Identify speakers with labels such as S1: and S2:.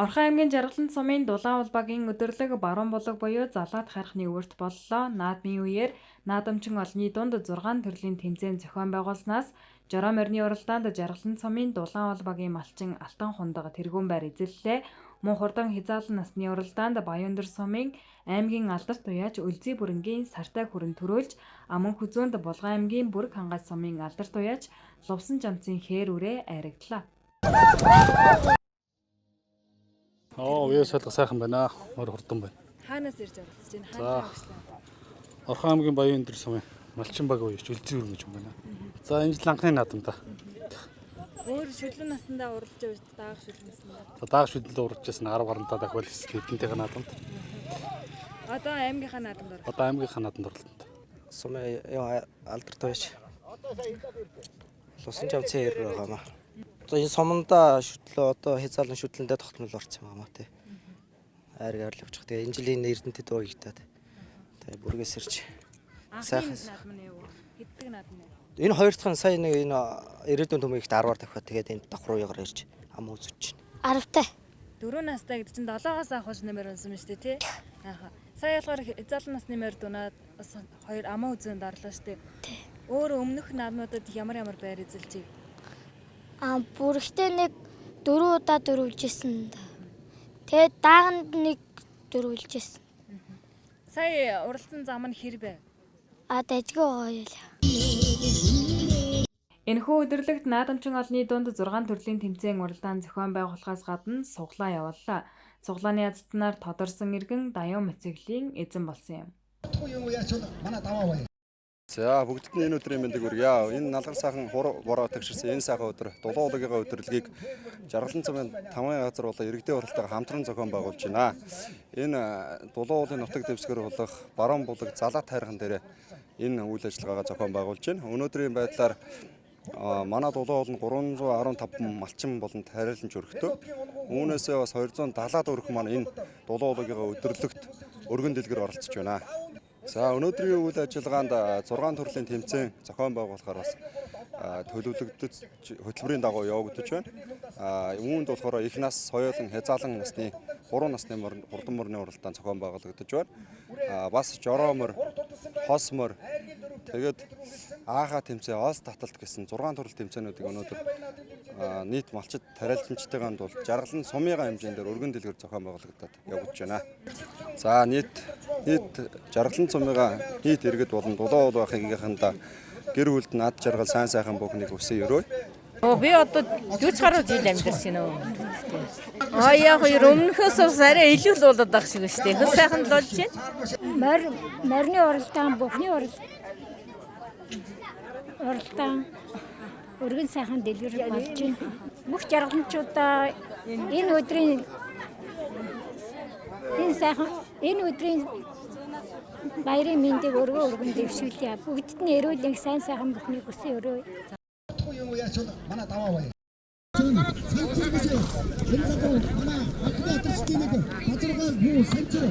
S1: Орхон аймгийн Жаргалан сумын Дулаан улбагийн өдөрлөг баруун булаг буюу залаад харихны өрт боллоо. Наадмын үеэр наадамчин олонний дунд 6 төрлийн тэмцээн зохион байгуулснаас Жороо морины уралдаанд Жаргалан сумын Дулаан улбагийн малчин Алтан хундаг тэргүүн байр эзэллээ. Мөн хурдан хязаалан насны уралдаанд Баяндөр сумын аймгийн алдарт уяач Үлзий бүрэнгийн сартай хүрэн төрөөлж, Аман хүзүүнд Булган аймгийн Бүрэг хангай сумын алдарт уяач Лувсан жамцын хээр үрээ айрагдлаа.
S2: Уяа солих сайхан байна. Мөр хурдан байна.
S1: Хаанаас ирж оролцож байна? Хаана ажиллана?
S2: Орхон аймгийн Баяндөр сумын малчин баг уяач Үлзий бүрэн гэж юм байна. За энэ жил анхны наадам та.
S1: Өөр шүлэн насандаа уралж явж даах шүлэн насандаа.
S2: Даах шүлэнд уралжсэн 10 гарантаа дахиад хэдэнтэйгээ наадамд.
S1: Одоо аймгийнхаа наадамд оролцсон.
S2: Одоо аймгийнхаа наадамд оролцсон.
S3: Сумын алдарт байж. Лусан жамцын хээр байгаа маа. Одоо энэ сумандаа шүтлээ одоо хязаалан шүтлэндээ тогтмол орсон байгаа маа тий. Айргаар л явчих. Тэгээ энэ жилийн эрдэнэтэд уугтаад. Тэгээ бүргээс ирж.
S1: Сайхан наадам нь юу? Хэддэг наадам нь?
S3: Энэ хоёр дахь нь сая нэг энэ ирээдүйн төмөөгт 10-аар давхаад тэгээд энэ давхар руугаар ирж ам үзэж байна.
S4: 10-тай.
S1: 4 настай гэдэг чинь 7-аас ахуулж нэмэр унсан шүү дээ тий. Ааха. Сая ялгаар хязаалан насны морь дунаад бас хоёр амаа үзэн дарлаа шүү дээ. Өөр өмнөх наадмуудад ямар байр эзэлжээ?
S4: Бүрэгтэй нэг 4 удаа дөрвөлжсэн. Тэгээд дааганд нэг дөрвөлжсэн.
S1: Сая уралсан зам нь хэр бэ?
S4: Дажгүй байгаа яа.
S1: Энэхүү өдөрлөгт наадамчин олонний дунд 6 төрлийн тэмцээн уралдаан зохион байгуулахаас гадна суглаа явууллаа. Суглааны азтнаар тодорсон иргэн Даян Моциглийн эзэн болсон юм.
S5: За бүгдд нь энэ өдрийн мэндийг хүргье. Энэ налгар сайхан бороо тагширсан энэ сайхан өдөр Дулаан улбагийн өдөрлөгийг Жаргалан сумын 5 газар болон иргэдийн уралтайгаар хамтран зохион байгуулж байна. Энэ Дулаан уулын нутаг дэвсгэр болох баруун булаг залаад хайрхан дээр энэ үйл ажиллагаагаа зохион байгуулж байна. Өнөөдрийн байдлаар манай Дулаан уул нь 315 малчин болон тариаланч өргөтөө. Үүнээсээ бас 270-аад өрх маань энэ Дулаан уулын өдөрлөгт өргөн дэлгэр оролцож байна. За өнөөдрийн үйл ажиллагаанд 6 төрлийн тэмцээн зохион байгуулахаар бас төлөвлөгдөж хөтөлбөрийн дагуу явагдаж байна. Үүнд болохоор их нас, соёолон, хязаалан насны 3 насны хурдан морины уралдаан зохион байгуулагдаж байна. Бас Жороо морь, Хос морь, тэгээд Ааха тэмцээн, Ос таталт гэсэн 6 төрлийн тэмцээнүүдийг өнөөдөр нийт малчид тариаланчтайгаанд бол Жаргалан сумын хэмжээндээр өргөн дэлгэр зохион байгуулагдаад явагдаж байна. За нийт Жаргалан сумын нийт иргэд болон Дулаан уул байхыгийнхандаа гэр бүлд над жаргал сайн сайхан бүхнийг хүсье өрөө.
S6: Би одоо 40 гаруй жил амьдарсан нөө. Яг өмнөхөөс бас арай илүү л болоод байх шиг шүү дээ. Их сайхан л болж байна.
S4: Морины уралдаан, бүхний уралдаан өргөн сайхан дэлгэр болж байна. Бүх жаргаланчуудаа энэ өдрийн баярын мэндийг өргөн дэвшүүлье. Бүгдд нь эрүүл сайн сайхан бүхнийг хүсье өрөө.
S7: Манай даваа бай. Санчир